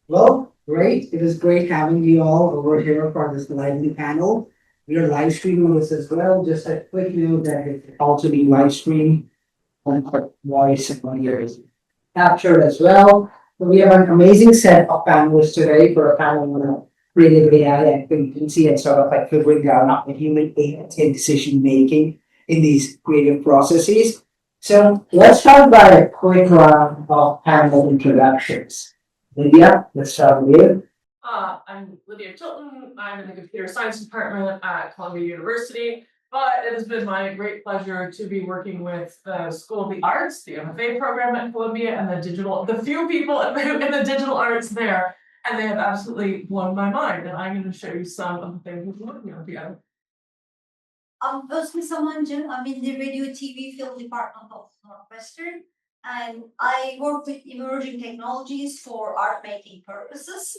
Well, great. It is great having you all over here for this lively panel. We are live streaming this as well. Just a quick note that it's also being live streamed on our voice and audio is captured as well. So we have an amazing set of panelists today for a panel on creative AI and efficiency and sort of like figuring down the human AI in decision making in these creative processes. So let's start by a quick round of panel introductions. Lydia, let's start with you. I'm Lydia Chilton. I'm in the computer science department at Columbia University. But it has been my great pleasure to be working with the School of the Arts, the MFA program at Columbia, and the few people in the digital arts there. And they have absolutely blown my mind. And I'm going to show you some of the things we're working on together. I'm Özge Samanci. I'm in the radio TV film department of Northwestern, and I work with emerging technologies for art making purposes.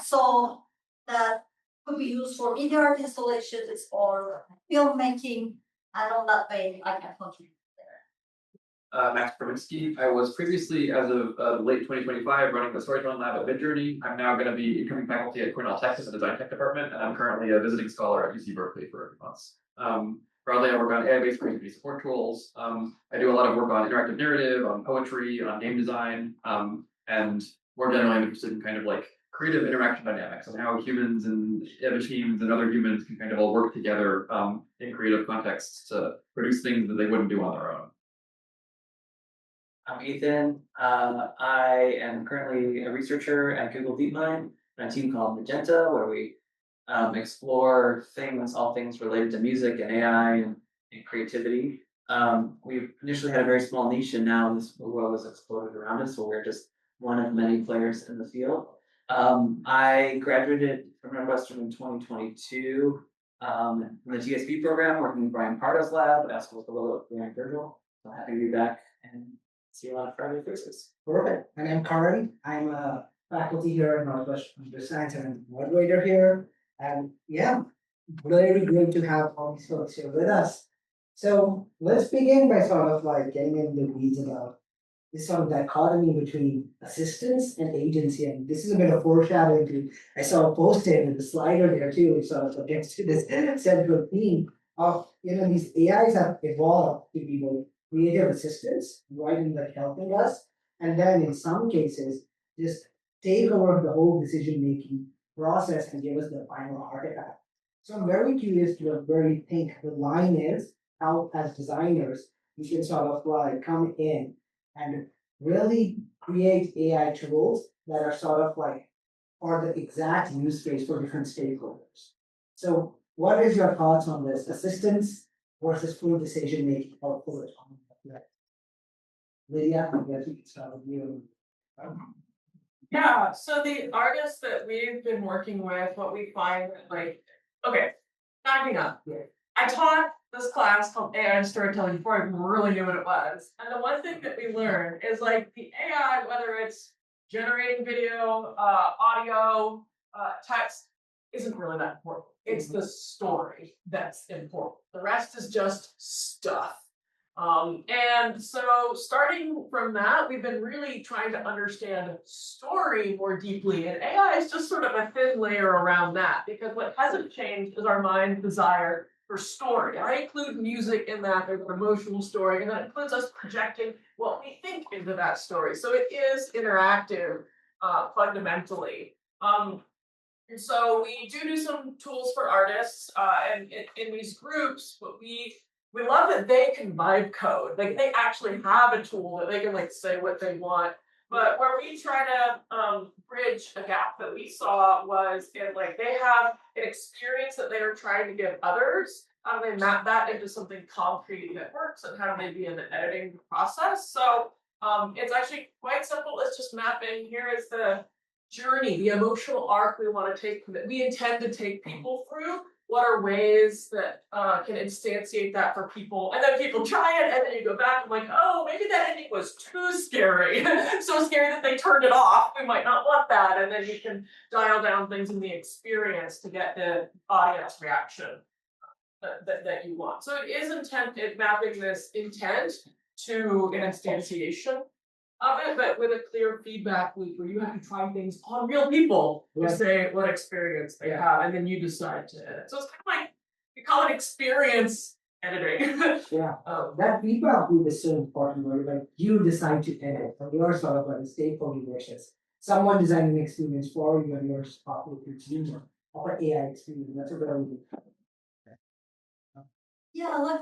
So that could be used for media art installations or filmmaking, and on that way I can contribute there. Max Kreminski. I was previously, as of late 2025, running the Storytelling Lab at Midjourney. I'm now going to be incoming faculty at Cornell Texas in the Design Tech Department, and I'm currently a visiting scholar at UC Berkeley for a few months. Broadly, I work on AI-based creativity support tools. I do a lot of work on interactive narrative, on poetry, on game design, and more generally, I'm interested in kind of like creative interaction dynamics and how humans and image teams and other humans can kind of all work together in creative contexts to produce things that they wouldn't do on their own. I'm Ethan. I am currently a researcher at Google DeepMind in a team called Magenta, where we explore all things related to music and AI and creativity. We initially had a very small niche, and now this world has exploded around us, so we're just one of many players in the field. I graduated from Northwestern in 2022 from the TSP program, working in Brian Pardo's lab at School of Brian Virgil. So happy to be back and see a lot of friendly faces. Perfect. And I'm Karan. I'm a faculty here at Northwestern Computer Science and I'm a moderator here. And yeah, really great to have all these folks here with us. So let's begin by sort of like getting into the weeds about this sort of dichotomy between assistance and agency. And this is a bit of foreshadowing to, I saw a post-it with a slider there too, which sort of subjects to this central theme of, these AIs have evolved to be both creative assistants, right, in like helping us, and then in some cases, just take over the whole decision-making process and give us the final artifact. So I'm very curious to where you think the line is, how as designers, we can sort of like come in and really create AI tools that are sort of like for the exact use case for different stakeholders. So what is your thoughts on this? Assistance versus full decision making output? Lydia, I guess we can start with you. Yeah, so the artists that we've been working with, what we find okay, backing up. Yeah. I taught this class called AI and Storytelling before I really knew what it was. And the one thing that we learned is like the AI, whether it's generating video, audio, text, isn't really that important. It's the story that's important. The rest is just stuff. And so starting from that, we've been really trying to understand story more deeply. And AI is just sort of a thin layer around that because what hasn't changed is our mind's desire for story. I include music in that, there's an emotional story, and that includes us projecting what we think into that story. So it is interactive fundamentally. And so we do some tools for artists, and in these groups, what we love that they can vibe code. Like they actually have a tool that they can like say what they want. But where we try to bridge a gap that we saw was in like they have an experience that they are trying to give others. How do they map that into something concrete that works, and how do they be in the editing process? So it's actually quite simple. It's just mapping. Here is the journey, the emotional arc we want to take, that we intend to take people through. What are ways that can instantiate that for people? And then people try it, and then you go back and like, oh, maybe that ending was too scary. So scary that they turned it off. We might not want that. And then you can dial down things in the experience to get the audience reaction that you want. So it is mapping this intent to an instantiation. of it, but with a clear feedback loop where you have to try things on real people to Right. say what experience they Yeah. have, and then you decide to edit. So it's kind of like we call it experience editing. Yeah. Um, That feedback loop is so important, where like you decide to edit, and you're sort of like a stakeholder versus someone designing an experience for you, and you're part of the consumer of an AI experience. That's a very good. Yeah, like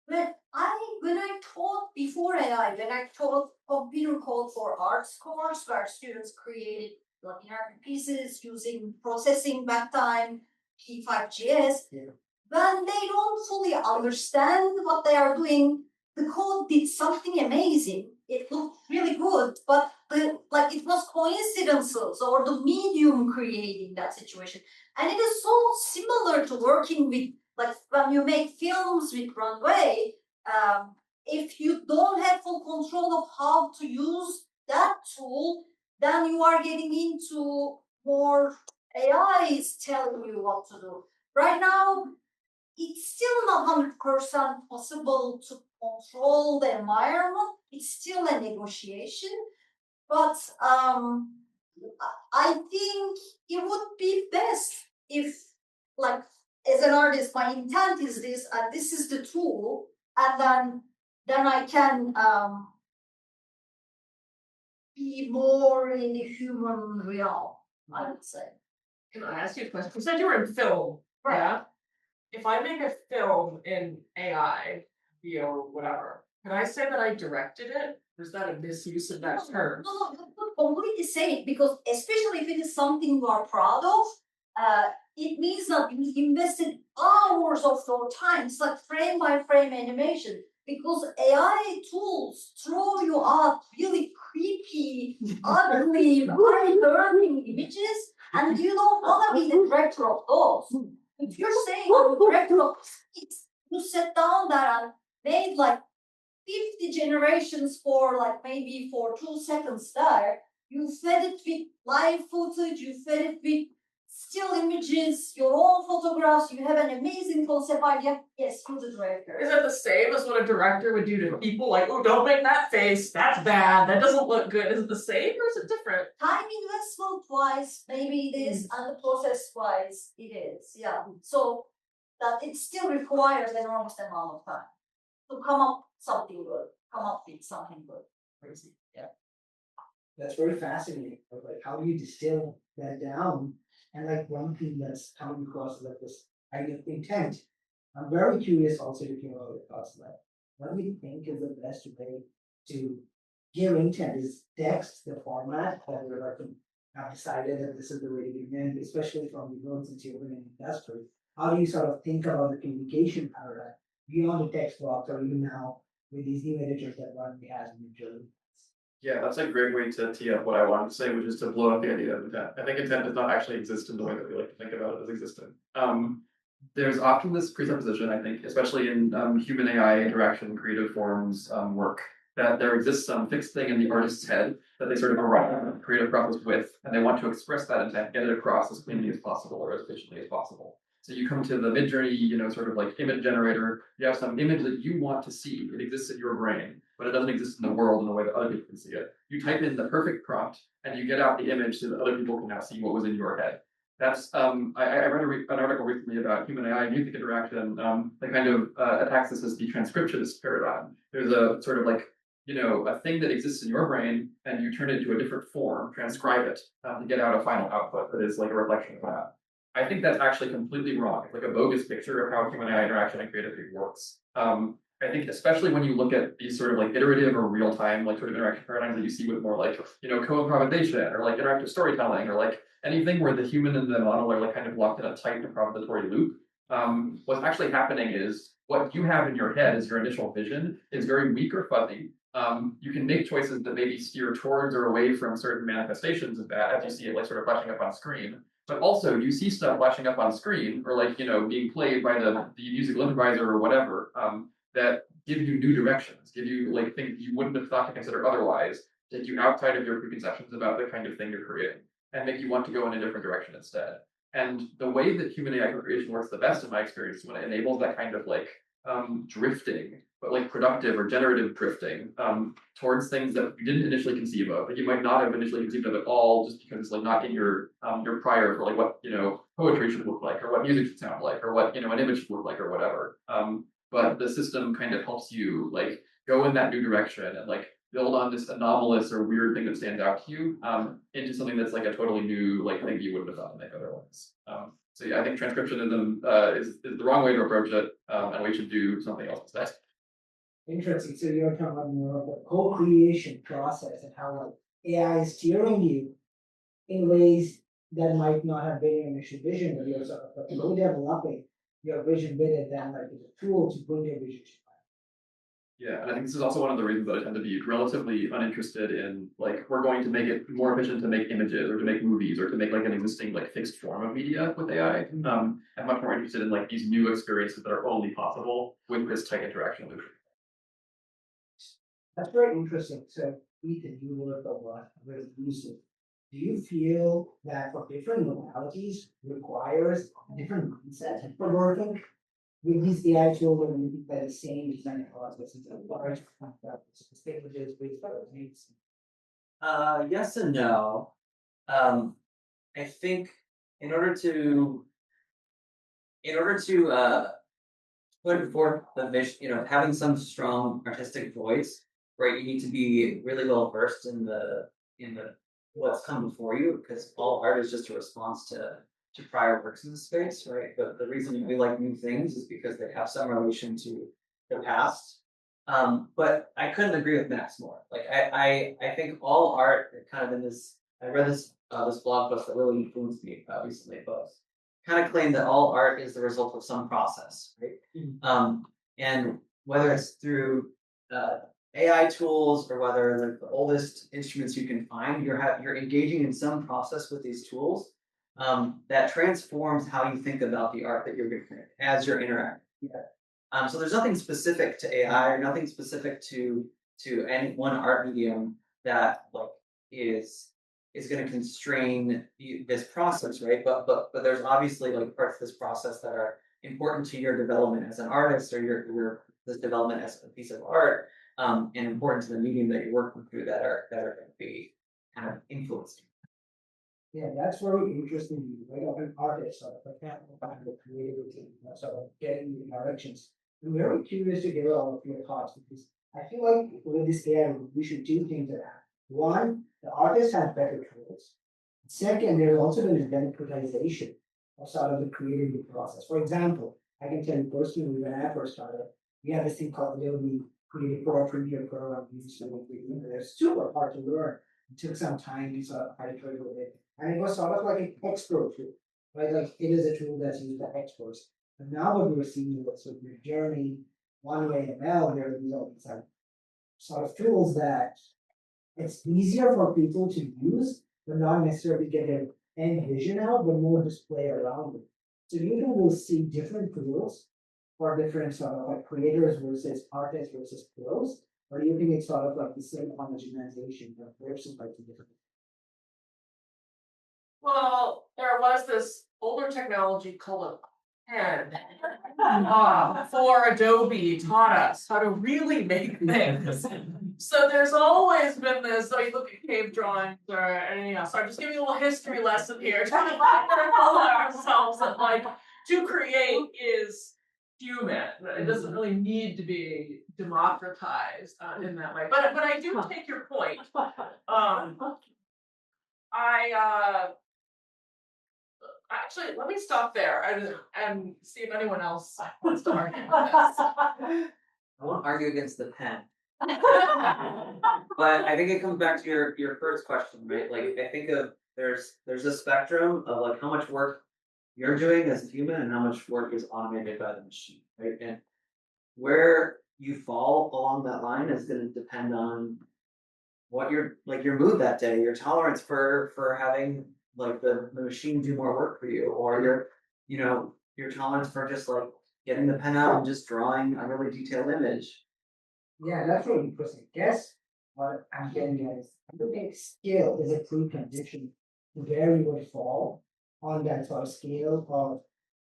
when I taught before AI, when I taught computer code for arts course where students created like interactive pieces using processing back time, P5GS, Yeah. when they don't fully understand what they are doing, the code did something amazing. It looked really good, but like it was coincidences or the medium creating that situation. And it is so similar to working with like when you make films with runway, if you don't have full control of how to use that tool, then you are getting into more AI is telling you what to do. Right now, it's still not 100% possible to control the environment. It's still a negotiation, but I think it would be best if, like, as an artist, my intent is this, and this is the tool, and then I can be more in the human realm, I would say. Can I ask you a question? You said you were in film, Right. yeah? If I make a film in AI, or whatever, can I say that I directed it? Or is that a misuse of that term? No, you could completely say it because especially if it is something you are proud of, it means that you invested hours of your time. It's like frame by frame animation because AI tools throw you out really creepy, ugly, very burning images, and you don't want to be the director of those. If you're saying I'm the director of this, you sit down there and made like 50 generations for like maybe for 2 seconds there. You fed it with live footage, you fed it with still images, your own photographs, you have an amazing concept idea. Yes, you're the director. Is it the same as what a director would do to people? Like, oh, don't make that face, that's bad, that doesn't look good. Is it the same or is it different? Time investment wise, maybe it is, and the process wise, it is. Yeah. So that it still requires an enormous amount of time to come up something good, come up with something good. Crazy. Yeah. That's very fascinating. Like, how do you distill that down? And like one thing that's coming across like this idea of intent. I'm very curious also to hear all your thoughts on that. What do you think is the best way to give intent? Is text the format that we're like have decided that this is the way to begin, especially from the world since you're in an industry? How do you sort of think about the communication paradigm beyond the text box or even now with these new editors that run the has in Germany? Yeah, that's a great way to tee up what I wanted to say, which is to blow up the idea of intent. I think intent does not actually exist in the way that we like to think about it as existent. There's often this presupposition, I think, especially in human AI interaction, creative forms work, that there exists some fixed thing in the artist's head that they sort of arrive at the creative process with, and they want to express that intent, get it across as cleanly as possible or as efficiently as possible. So you come to the Midjourney, sort of like image generator, you have some image that you want to see. It exists in your brain, but it doesn't exist in the world in a way that other people can see it. You type in the perfect prompt and you get out the image so that other people can now see what was in your head. That's I read an article recently about human AI music interaction that kind of attacks this as the transcriptionist paradigm. There's a sort of like a thing that exists in your brain, and you turn it into a different form, transcribe it to get out a final output that is like a reflection of that. I think that's actually completely wrong. It's like a bogus picture of how human AI interaction and creativity works. I think especially when you look at these sort of like iterative or real time like sort of interaction paradigms that you see with more like co-improvisation or like interactive storytelling or like anything where the human and the model are like kind of locked in a tight improvisatory loop. What's actually happening is what you have in your head as your initial vision is very weak or fuzzy. You can make choices that maybe steer towards or away from certain manifestations of that as you see it like sort of flashing up on screen. But also you see stuff flashing up on screen or like being played by the musical improviser or whatever that give you new directions, give you like things you wouldn't have thought to consider otherwise, take you outside of your preconceptions about the kind of thing you're creating and make you want to go in a different direction instead. And the way that human AI creation works the best in my experience is when it enables that kind of like drifting, but like productive or generative drifting, towards things that you didn't initially conceive of, that you might not have initially conceived of at all, just because it's like not in your prior for like what poetry should look like, or what music should sound like, or what an image should look like, or whatever. But the system kind of helps you like go in that new direction and like build on this anomalous or weird thing that stands out to you into something that's like a totally new like thing you wouldn't have thought to make otherwise. So yeah, I think transcriptionism is the wrong way to approach it, and we should do something else instead. Interesting. So you're talking about more of the co-creation process and how like AI is steering you in ways that might not have been your initial vision, but you're sort of like co-developing your vision with it, then like it's a tool to bring your vision to life. Yeah, and I think this is also one of the reasons that I tend to be relatively uninterested in like we're going to make it more efficient to make images or to make movies or to make like an existing like fixed form of media with AI. I'm much more interested in like these new experiences that are only possible with this tight interaction with. That's very interesting. So Ethan, you work a lot with music. Do you feel that for different modalities requires a different mindset for working with these AI tools, and you think that the same design process is a large stages with needs? Yes and no. I think in order to put forth the vision, having some strong artistic voice, right? You need to be really well versed in the what's come before you, because all art is just a response to prior works in the space, right? But the reason we like new things is because they have some relation to the past. But I couldn't agree with Max more. Like I think all art kind of in this. I read this blog post that really influenced me recently, but kind of claim that all art is the result of some process, right? And whether it's through AI tools or whether like the oldest instruments you can find, you're engaging in some process with these tools that transforms how you think about the art that you're creating as you're interacting. So there's nothing specific to AI or nothing specific to any one art medium that like is going to constrain this process, right? But there's obviously like parts of this process that are important to your development as an artist or your this development as a piece of art, and important to the medium that you're working through that are going to be kind of influencing. Yeah, that's very interesting, right? Of an artist, sort of, I can't find the creativity, sort of getting the directions. I'm very curious to hear all of your thoughts because I feel like with this AI, we should do things that happen. One, the artist has better tools. Second, there's also been a democratization of sort of the creativity process. For example, I can tell you personally, when I first started, we had this thing called Adobe Creative Pro Premiere Pro, and they're super hard to learn. It took some time to sort of iterate with it. And it was sort of like an expert tool, right? Like it is a tool that's used by experts. But now what we're seeing with sort of your journey, one-way ML, there are these all these sort of tools that it's easier for people to use, but not necessarily get their end vision out, but more just play around it. So you will see different tools for different sort of like creators versus artists versus pros, or do you think it's sort of like the same homogenization of versus like the different? Well, there was this older technology called a pen for Adobe taught us how to really make things. So there's always been this, so you look at cave drawings or anything else. So I'm just giving you a little history lesson here, trying to tell ourselves that like to create is human. It doesn't really need to be democratized in that way. But I do take your point. Actually, let me stop there and see if anyone else wants to argue with this. I won't argue against the pen. But I think it comes back to your first question, right? Like I think of there's a spectrum of like how much work you're doing as a human and how much work is automated by the machine, right? And where you fall along that line is going to depend on what your mood that day, your tolerance for having like the machine do more work for you, or your tolerance for just like getting the pen out and just drawing a really detailed image. Yeah, that's really interesting. Guess what I'm getting at is I don't think skill is a precondition to where you would fall on that sort of scale of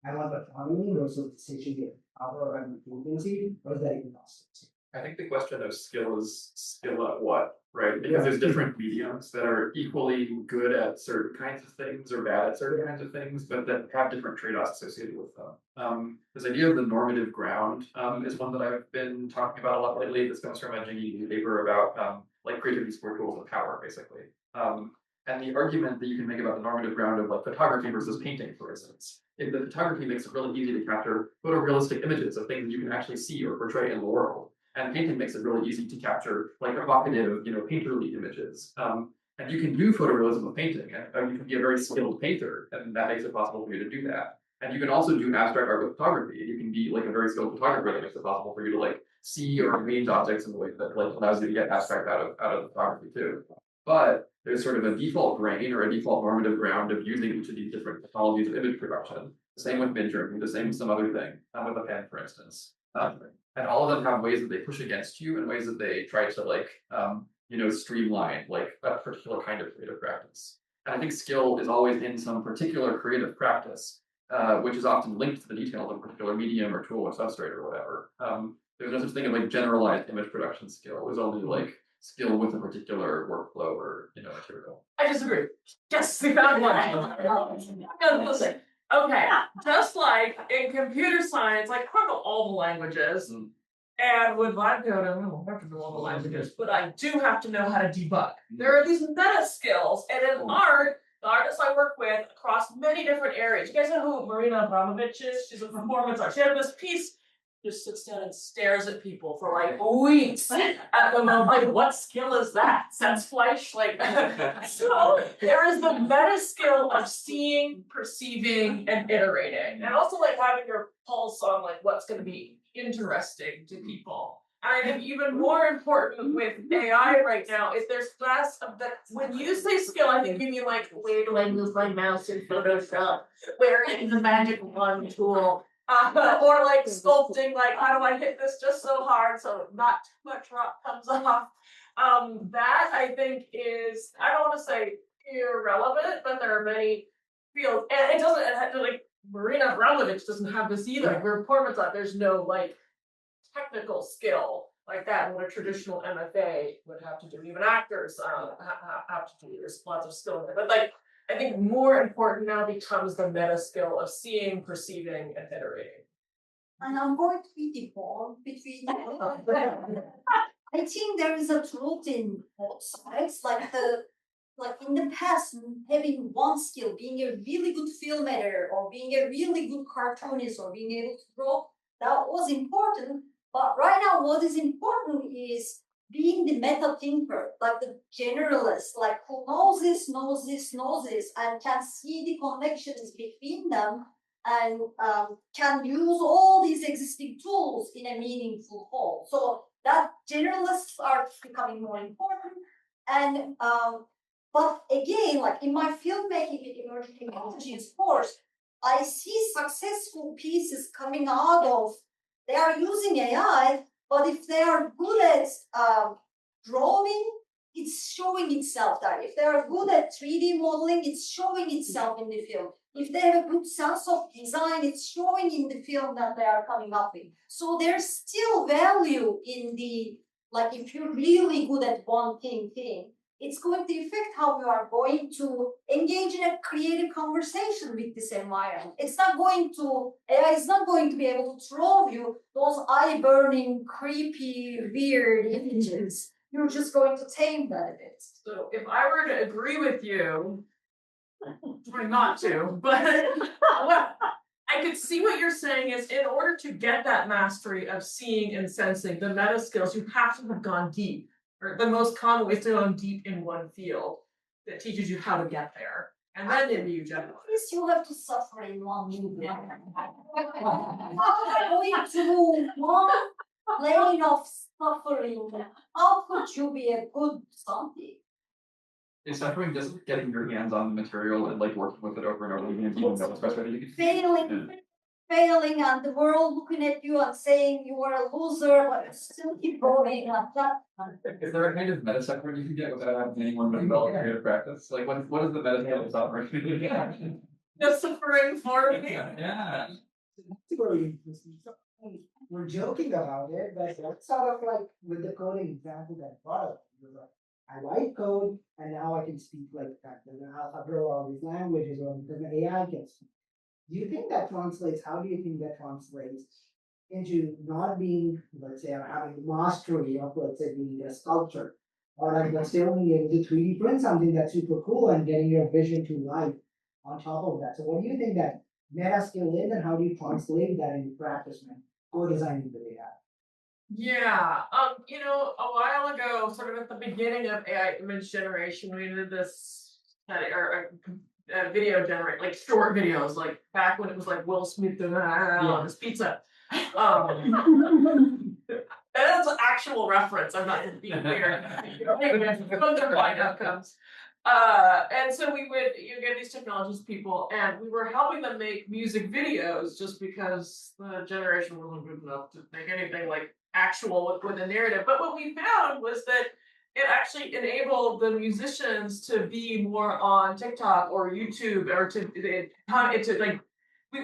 I want autonomy versus decision power and agency, or is that agnostic? I think the question of skill is skill at what, right? Because there's different mediums that are equally good at certain kinds of things or bad at certain kinds of things, but that have different trade-offs associated with them. This idea of the normative ground is one that I've been talking about a lot lately. This comes from a GE paper about like creativity support tools of power, basically. And the argument that you can make about the normative ground of like photography versus painting, for instance, is that photography makes it really easy to capture photorealistic images of things you can actually see or portray in the world. And painting makes it really easy to capture like evocative, painterly images. And you can do photorealism with painting, and you can be a very skilled painter, and that makes it possible for you to do that. And you can also do abstract art with photography, and you can be like a very skilled photographer that makes it possible for you to like see or arrange objects in a way that like allows you to get abstract out of photography too. But there's sort of a default grain or a default normative ground of using each of these different technologies of image production. The same with Midjourney, the same with some other thing, with a pen, for instance. And all of them have ways that they push against you and ways that they try to like, streamline like a particular kind of creative practice. And I think skill is always in some particular creative practice, which is often linked to the details of a particular medium or tool or substrate or whatever. There's no such thing as like generalized image production skill. There's only like skill with a particular workflow or material. I disagree. Yes, we found one. No, listen. Okay, just like in computer science, like I don't know all the languages, and with live code, I don't have to know all the languages, but I do have to know how to debug. There are these meta skills, and in art, the artists I work with across many different areas. You guys know who Marina Abramovic is? She's a performance artist. She had this piece. Just sits down and stares at people for like weeks at them. I'm like, what skill is that? Sense fleisch? Like, so there is the meta skill of seeing, perceiving, and iterating, and also like having your pulse on like what's going to be interesting to people. And I think even more important with AI right now is there's less of that. When you say skill, I think you mean like where do I move my mouse in Photoshop? Where is the magic wand tool? Or like sculpting, like how do I hit this just so hard so not too much rock comes off? That I think is, I don't want to say irrelevant, but there are many fields, and it doesn't like Marina Abramovic doesn't have this either. Where performance art, there's no like technical skill like that what a traditional MFA would have to do. Even actors have to do. There's lots of skill in it, but like. I think more important now becomes the meta skill of seeing, perceiving, and iterating. And I'm going to be default between. I think there is a truth in both sides. Like in the past, having one skill, being a really good film editor, or being a really good cartoonist, or being able to draw, that was important. But right now, what is important is being the meta thinker, like the generalist, like who knows this, and can see the connections between them, and can use all these existing tools in a meaningful whole. So that generalists are becoming more important. And but again, like in my filmmaking with emerging technologies course, I see successful pieces coming out of, they are using AI. But if they are good at drawing, it's showing itself there. If they are good at 3D modeling, it's showing itself in the film. If they have a good sense of design, it's showing in the film that they are coming up with. So there's still value in the, like if you're really good at one thing, it's going to affect how you are going to engage in a creative conversation with this environment. It's not going to, AI is not going to be able to throw you those eye-burning, creepy, weird images. You're just going to tame that a bit. So if I were to agree with you, try not to, but well, I could see what you're saying is in order to get that mastery of seeing and sensing the meta skills, you have to have gone deep. Or the most common way is to go deep in one field that teaches you how to get there. And then maybe you generalize. Yes, you have to suffer in one movie. Going through one lane of suffering, how could you be a good something? Is suffering just getting your hands on the material and like working with it over and over again, even though it's frustrating? You can Failing, and the world looking at you and saying you are a loser, but you still keep going like that. Is there a kind of meta suffering you can get without having anyone develop creative practice? Like what is the meta skill of suffering? The suffering for me. Yeah. That's very interesting. So, we're joking about it, but that's sort of like with the coding example that I brought up. You're like, I write code and now I can speak like that. And then I'll grow all these languages or because the AI can speak. Do you think that translates? How do you think that translates into not being, let's say, having mastery of, let's say, being a sculptor, or like let's say only able to 3D print something that's super cool and getting your vision to life on top of that. So, what do you think that meta skill is, and how do you translate that into practice when co-designing the AI? Yeah, a while ago, sort of at the beginning of AI image generation, we did this video generate, like short videos, like back when it was like Will Smith and on his pizza. That is an actual reference. I'm not being weird. Anyway, but they're fine outcomes. And so we would get these technologies people, and we were helping them make music videos just because the generation wasn't good enough to make anything like actual with a narrative. But what we found was that it actually enabled the musicians to be more on TikTok or YouTube or to like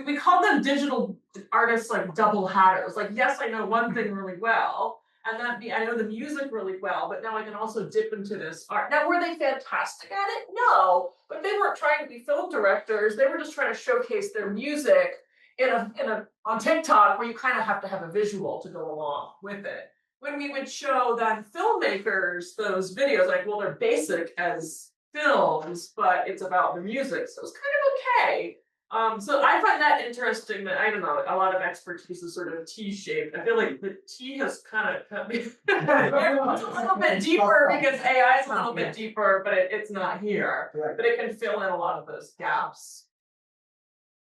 we call them digital artists, like double hatters. Like, yes, I know one thing really well, and I know the music really well, but now I can also dip into this art. Now, were they fantastic at it? No, but they weren't trying to be film directors. They were just trying to showcase their music on TikTok, where you kind of have to have a visual to go along with it. When we would show then filmmakers those videos, like, well, they're basic as films, but it's about the music, so it's kind of okay. So I find that interesting that, I don't know, a lot of expertise is sort of T-shaped. I feel like the T has kind of cut me. It's a little bit deeper because AI is a little bit deeper, but it's not here. Right. But it can fill in a lot of those gaps.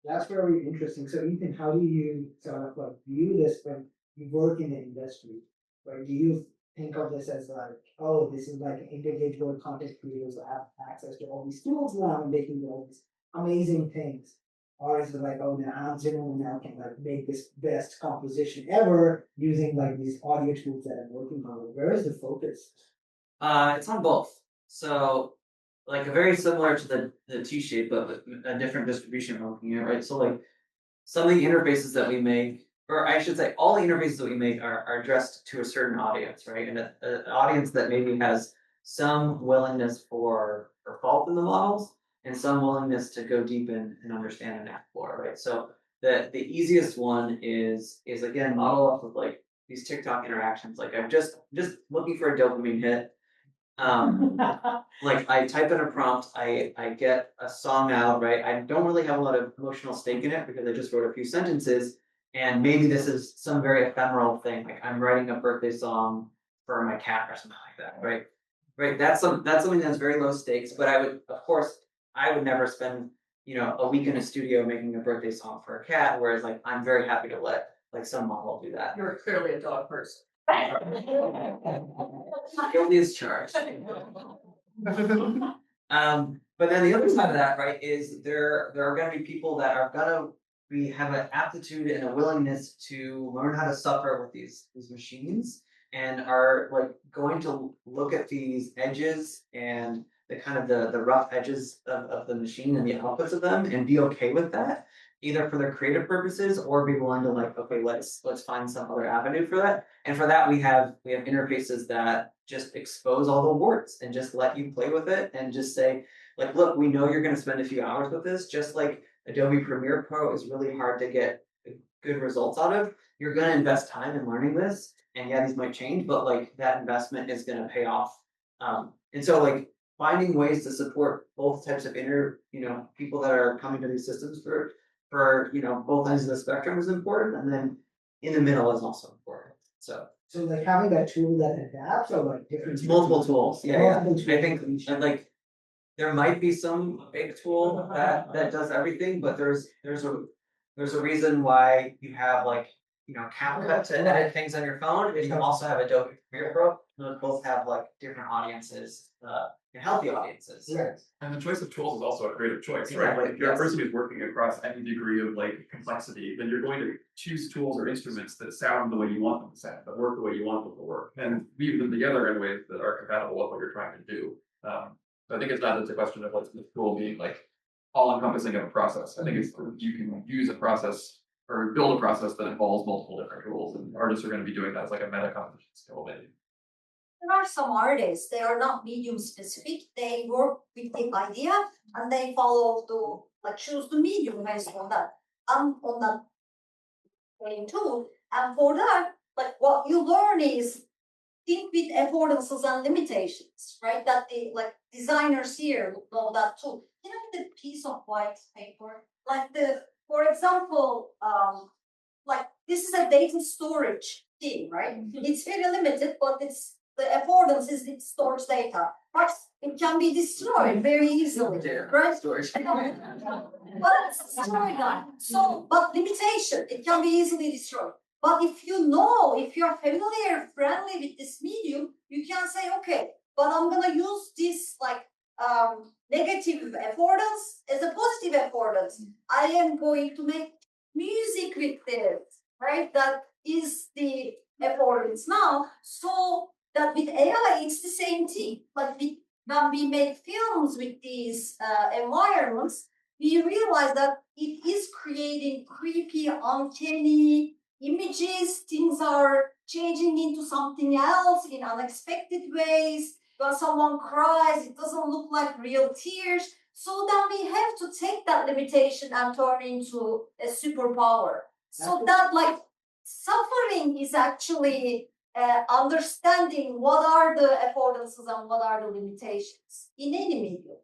That's very interesting. So, Ethan, how do you sort of like view this when you work in the industry? Right? Do you think of this as like, oh, this is like individual content creators that have access to all these tools now and making all these amazing things? Or is it like, oh, now I'm generally now can like make this best composition ever using like these audio tools that I'm working on? Where is the focus? It's on both. So, like, very similar to the T shape, but with a different distribution we're looking at, right? So, like, some of the interfaces that we make, or I should say, all the interfaces that we make are addressed to a certain audience, right? And an audience that maybe has some willingness for fault in the models and some willingness to go deep and understand and explore, right? So the easiest one is again model off of like these TikTok interactions. Like, I'm just looking for a dopamine hit. Like, I type in a prompt, I get a song out, right? I don't really have a lot of emotional stake in it because I just wrote a few sentences, and maybe this is some very ephemeral thing, like I'm writing a birthday song for my cat or something like that, right? Right. That's something that's very low stakes, but I would never spend, a week in a studio making a birthday song for a cat, whereas like I'm very happy to let like some model do that. You're clearly a dog person. Guilty as charged. But then the other side of that, right, is there are going to be people that are going to have an aptitude and a willingness to learn how to suffer with these machines, and are like going to look at these edges and the kind of the rough edges of the machine and the outputs of them, and be okay with that, either for their creative purposes or be willing to like, okay, let's find some other avenue for that. And for that, we have interfaces that just expose all the warts and just let you play with it and just say, like, look, we know you're going to spend a few hours with this, just like Adobe Premiere Pro is really hard to get good results out of. You're going to invest time in learning this, and yeah, these might change, but like that investment is going to pay off. And so like finding ways to support both types of people that are coming to these systems for both ends of the spectrum is important, and then in the middle is also important. So like having that tool that adapts, or like different multiple tools. Yeah. Multiple I think tools. and like there might be some big tool that does everything, but there's a reason why you have like CapCut to edit things on your phone, and you also have Adobe Premiere Pro. Those both have like different audiences, and healthy audiences. Right. And the choice of tools is also a creative choice, right? Exactly, Like, if you're a yes. person who's working across any degree of like complexity, then you're going to choose tools or instruments that sound the way you want them to sound, that work the way you want them to work, and weave them together in ways that are compatible with what you're trying to do. So I think it's not just a question of what's the tool being like all-encompassing of a process. I think it's you can use a process or build a process that involves multiple different tools, and artists are going to be doing that as like a meta composition skill maybe. There are some artists, they are not medium specific, they work with the idea and they follow the, like choose the medium based on that, on that same tool. And for that, like what you learn is think with affordances and limitations, right? That the like designers here know that too. You know, the piece of white paper, like for example, like this is a data storage thing, right? It's very limited, but it's the affordance is it stores data, but it can be destroyed very easily, right? Storage. But it's destroyed that. So, but limitation, it can be easily destroyed. But if you know, if you're familiar, friendly with this medium, you can say, okay, but I'm gonna use this like negative affordance as a positive affordance. I am going to make music with this, right? That is the affordance now. So that with AI, it's the same thing. Like when we make films with these environments, we realize that it is creating creepy, uncanny images. Things are changing into something else in unexpected ways. When someone cries, it doesn't look like real tears. So then we have to take that limitation and turn into a superpower. So that like suffering is actually understanding what are the affordances and what are the limitations in any medium.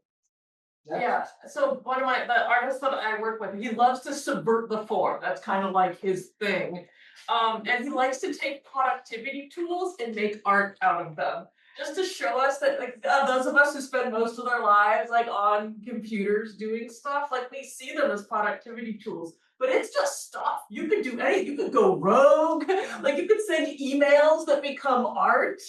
Yeah. So one of the artists that I work with, he loves to subvert the form. That's kind of like his thing. And he likes to take productivity tools and make art out of them. Just to show us that, like, those of us who spend most of our lives like on computers doing stuff, like we see them as productivity tools, but it's just stuff. You could do anything. You could go rogue. Like you could send emails that become art.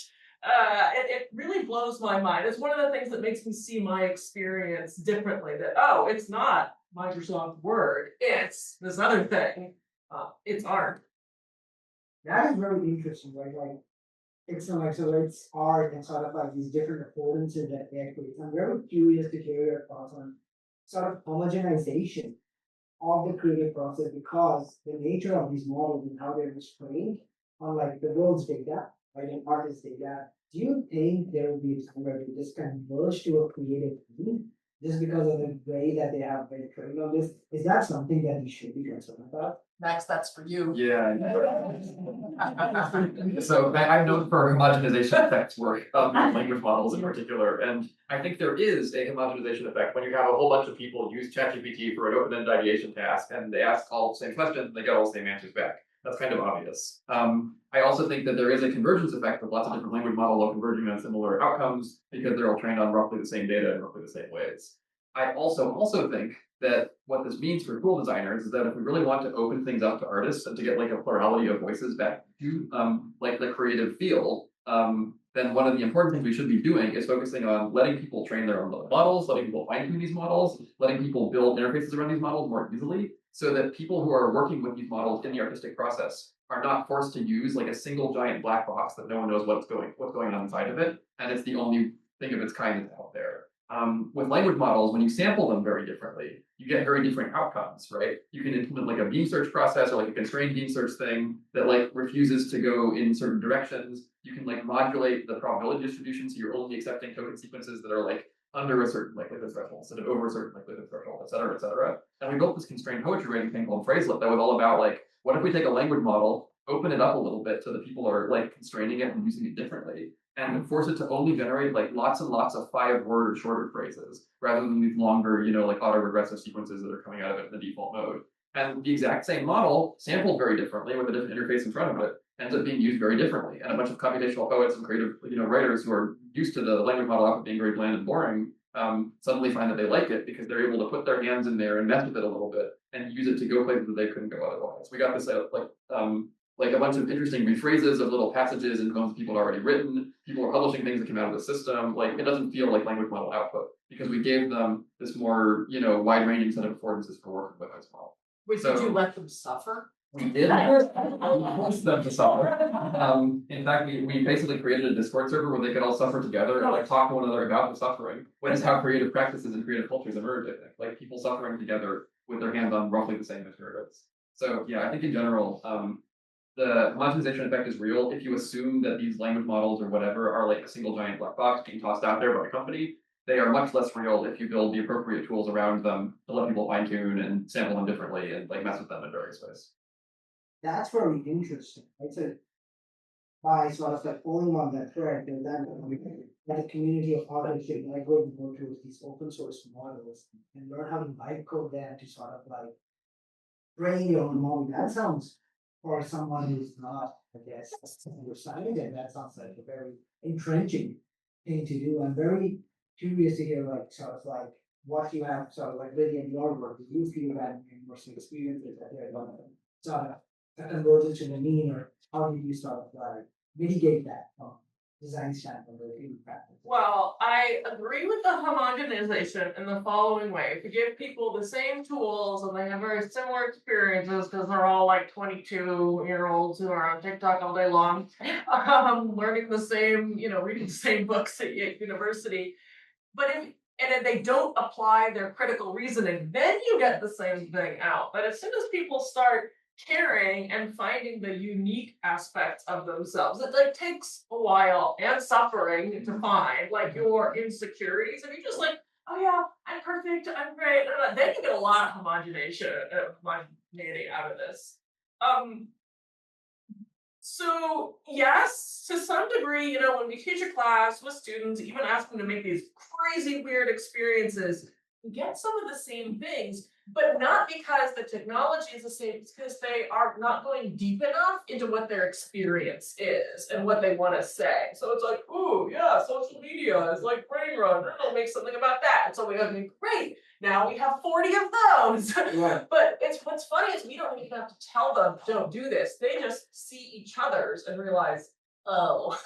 It really blows my mind. It's one of the things that makes me see my experience differently. That it's not Microsoft Word. It's this other thing. It's art. That is very interesting, right? Like it's not like so it's art and sort of like these different affordances that they create. I'm very curious to hear your thoughts on sort of homogenization of the creative process because the nature of these models and how they're trained on like the world's data, right, and artist data. Do you think there will be a time where they just converge to a creative team just because of the way that they have been trained on this? Is that something that we should be concerned about? Max, that's for you. Yeah. So I've known for homogenization effects work language models in particular, and I think there is a homogenization effect when you have a whole bunch of people use ChatGPT for an open-ended ideation task, and they ask all the same questions, and they get all the same answers back. That's kind of obvious. I also think that there is a convergence effect with lots of different language models all converging on similar outcomes because they're all trained on roughly the same data in roughly the same ways. I also think that what this means for tool designers is that if we really want to open things up to artists and to get like a plurality of voices back to like the creative field, then one of the important things we should be doing is focusing on letting people train their own models, letting people fine-tune these models, letting people build interfaces around these models more easily, so that people who are working with these models in the artistic process are not forced to use like a single giant black box that no one knows what's going on inside of it, and it's the only thing of its kind that's out there. With language models, when you sample them very differently, you get very different outcomes, right? You can implement like a beam search process or like a constrained beam search thing that like refuses to go in certain directions. You can like modulate the probability distribution, so you're only accepting token sequences that are like under a certain likelihood threshold instead of over a certain likelihood threshold, et cetera, et cetera. And we built this constrained poetry writing thing called Phraselet that was all about like, what if we take a language model, open it up a little bit so that people are like constraining it and using it differently, and force it to only generate like lots and lots of 5-word or shorter phrases rather than these longer, like autoregressive sequences that are coming out of it in the default mode. And the exact same model, sampled very differently with a different interface in front of it, ends up being used very differently. And a bunch of computational poets and creative, writers who are used to the language model output being very bland and boring, suddenly find that they like it because they're able to put their hands in there and mess with it a little bit and use it to go places that they couldn't go otherwise. We got this like a bunch of interesting rephrases of little passages and poems people had already written. People are publishing things that came out of the system. Like it doesn't feel like language model output because we gave them this more, wide-ranging set of affordances for working with as well. Wait, So, did you let them suffer? We did. We forced them to suffer. In fact, we basically created a Discord server where they could all suffer together and like talk to one another about the suffering. Which is how creative practices and creative cultures emerge, I think. Like people suffering together with their hands on roughly the same materials. So yeah, I think in general, the homogenization effect is real if you assume that these language models or whatever are like a single giant black box being tossed out there by a company. They are much less real if you build the appropriate tools around them to let people fine tune and sample them differently and like mess with them in various ways. That's very interesting. Right? So by sort of like pulling on that thread, and then that a community of artists should migrate more towards these open source models and learn how to bytecode them to sort of like train your own model. That sounds for someone who's not, I guess, understanding it, that sounds like a very entrenching thing to do. I'm very curious to hear like sort of like what you have sort of like really in your work. Do you feel that in personal experiences that they're going to sort of a convergence to the mean, or how do you sort of like mitigate that from design standpoint or in practice? Well, I agree with the homogenization in the following way. If you give people the same tools and they have very similar experiences because they're all like 22-year-olds who are on TikTok all day long, learning the same, reading the same books at Yale University. But if they don't apply their critical reasoning, then you get the same thing out. But as soon as people start caring and finding the unique aspects of themselves, it like takes a while and suffering to find like your insecurities. If you're just like, oh yeah, I'm perfect, I'm great, then you get a lot of homogeneity out of this. So yes, to some degree, when we teach a class with students, even ask them to make these crazy weird experiences, we get some of the same things, but not because the technology is the same, it's because they are not going deep enough into what their experience is and what they want to say. So it's like, oh yeah, social media is like brain run, I'll make something about that. And so we have to great. Now we have 40 of those. Right. But what's funny is we don't even have to tell them don't do this. They just see each other's and realize, oh.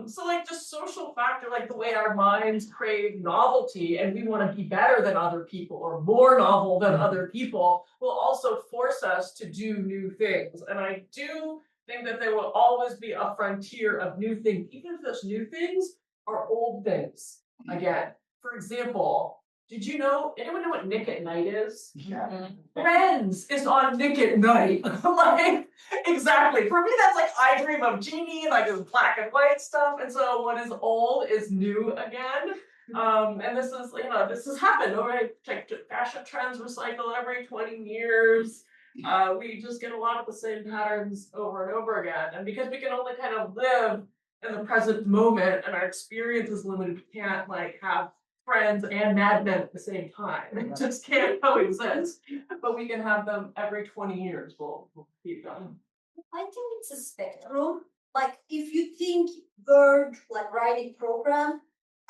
So like just social factor, like the way our minds crave novelty and we want to be better than other people or more novel than other people will also force us to do new things. And I do think that there will always be a frontier of new things, even if those new things are old things. Again, for example, did you know, anyone know what Nick at Night is? Yeah. Friends is on Nick at Night. Like, exactly. For me, that's like I Dream of Jeannie, like this black and white stuff. And so what is old is new again. And this is, this has happened over like fashion trends recycle every 20 years. We just get a lot of the same patterns over and over again. And because we can only kind of live in the present moment and our experience is limited, we can't like have Friends and Mad Men at the same time. They just can't coexist. But we can have them every 20 years. We'll keep going. I think it's a spectrum. Like if you think word like writing program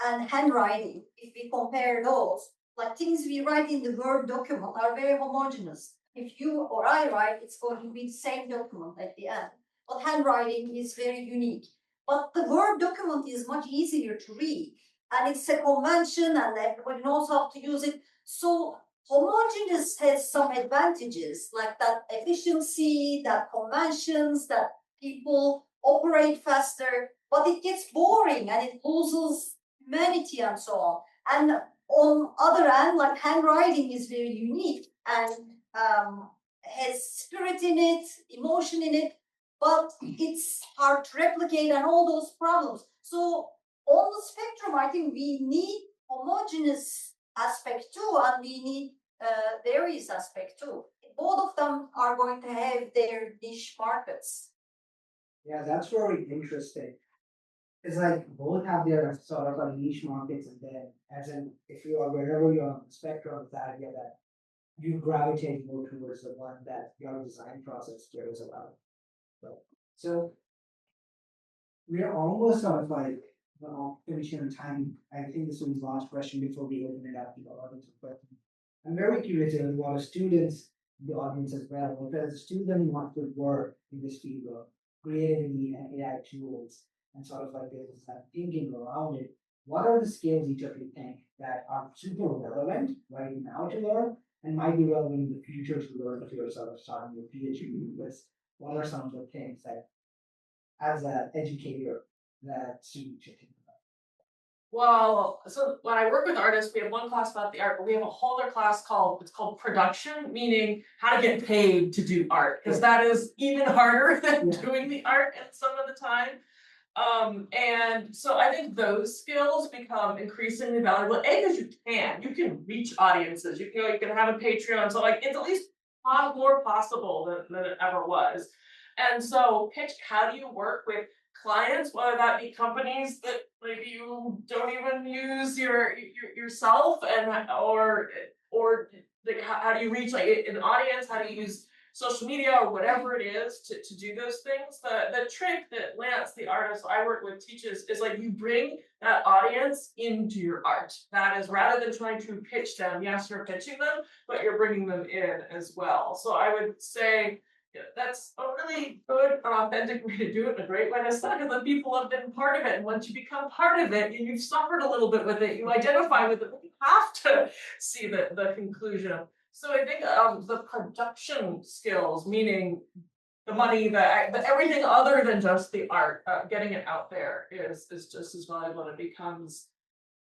and handwriting, if we compare those, like things we write in the Word document are very homogeneous. If you or I write, it's going to be the same document at the end. But handwriting is very unique. But the Word document is much easier to read. And it's a convention and everybody knows how to use it. So homogeneous has some advantages like that efficiency, that conventions, that people operate faster, but it gets boring and it loses humanity and so on. And on other hand, like handwriting is very unique and has spirit in it, emotion in it, but it's hard to replicate and all those problems. So on the spectrum, I think we need homogeneous aspect too, and we need various aspect too. Both of them are going to have their niche markets. Yeah, that's very interesting. It's like both have their sort of a niche markets, and then as in if you are wherever you're on the spectrum, the idea that you gravitate more towards the one that your design process cares about. So we're almost sort of like finishing on time. I think this will be the last question before we open it up to the audience of questions. I'm very curious, there's a lot of students in the audience as well. If as a student who wants to work in this field of creativity and AI tools and sort of like there's that thinking around it, what are the skills each of you think that are super relevant right now to learn? and might be relevant in the future to learn if you're sort of starting your PhD with what are some of the things that, as an educator, that students should think about? Well, so when I work with artists, we have one class about the art, but we have a whole other class called production, meaning how to get paid to do art, because that is even harder than doing the art in some of the time. And so I think those skills become increasingly valuable. Because you can reach audiences. You can have a Patreon. So like it's at least more possible than it ever was. And so pitch, how do you work with clients, whether that be companies that maybe you don't even use yourself, and or like how do you reach like an audience? How do you use social media or whatever it is to do those things? The trick that Lance, the artist I work with, teaches is like you bring that audience into your art. That is, rather than trying to pitch them, yes, you're pitching them, but you're bringing them in as well. So I would say that's a really good and authentic way to do it, and a great way to start, because the people have been part of it. And once you become part of it and you've suffered a little bit with it, you identify with it, but you have to see the conclusion. So I think the production skills, meaning the money, the everything other than just the art, getting it out there is just as valuable, and it becomes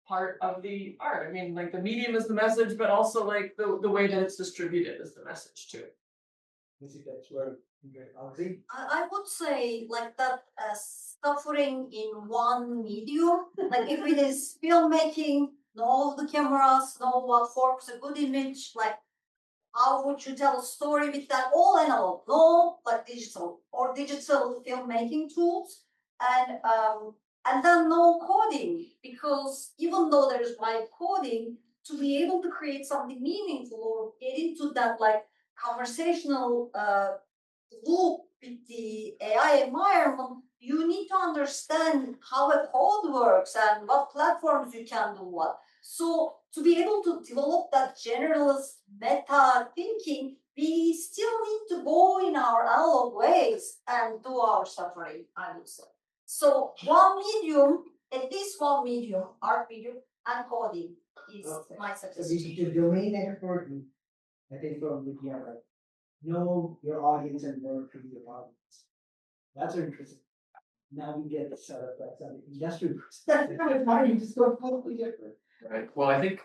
part of the art. I mean, like the medium is the message, but also like the way that it's distributed is the message too. That's where Özge? I would say like that suffering in one medium, like if it is filmmaking, know the cameras, know what forms a good image, like how would you tell a story with that all analog, no like digital or digital filmmaking tools, and then no coding, because even though there is live coding, to be able to create something meaningful or get into that like conversational loop with the AI environment, you need to understand how a code works and what platforms you can do what. So to be able to develop that generalist meta thinking, we still need to go in our analog ways and do our suffering, I would say. So one medium, at least one medium, art medium and coding is my So suggestion. the domain expert, I think from Lydia, like know your audience and work with your audience. That's interesting. Now we get sort of like some industry perspective. You just go completely different. Right. Well, I think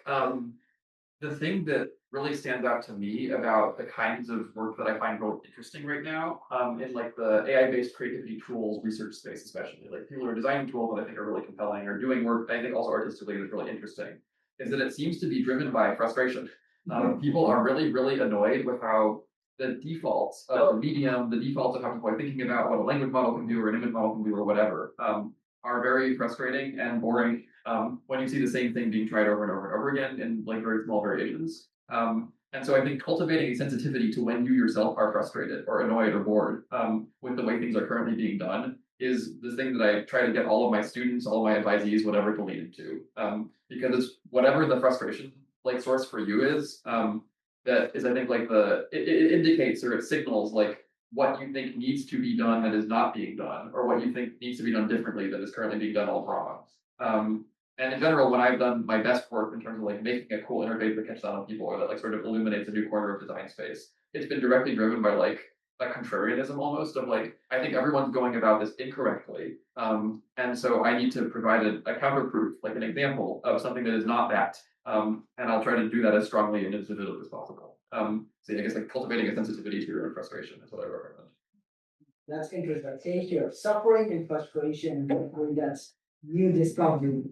the thing that really stands out to me about the kinds of work that I find really interesting right now, in like the AI-based creativity tools research space, especially like people who are designing tools that I think are really compelling, or doing work I think also artistically that's really interesting, is that it seems to be driven by frustration. People are really, really annoyed with how the defaults of the medium, the defaults of how people are thinking about what a language model can do or an image model can do or whatever, are very frustrating and boring when you see the same thing being tried over and over and over again in like very small variations. And so I think cultivating a sensitivity to when you yourself are frustrated or annoyed or bored with the way things are currently being done is the thing that I try to get all of my students, all of my advisees, whatever, to lean into. Because it's whatever the frustration like source for you is, that is, I think, like it indicates or it signals like what you think needs to be done that is not being done, or what you think needs to be done differently that is currently being done all wrong. And in general, when I've done my best work in terms of like making a cool interface that catches on with people, or that like sort of illuminates a new corner of design space, it's been directly driven by like a contrarianism almost of like, I think everyone's going about this incorrectly. And so I need to provide a counterproof, like an example of something that is not that. And I'll try to do that as strongly and as vividly as possible. So I guess like cultivating a sensitivity to your own frustration is what I recommend. That's interesting. Take here, suffering and frustration, that's new discovery.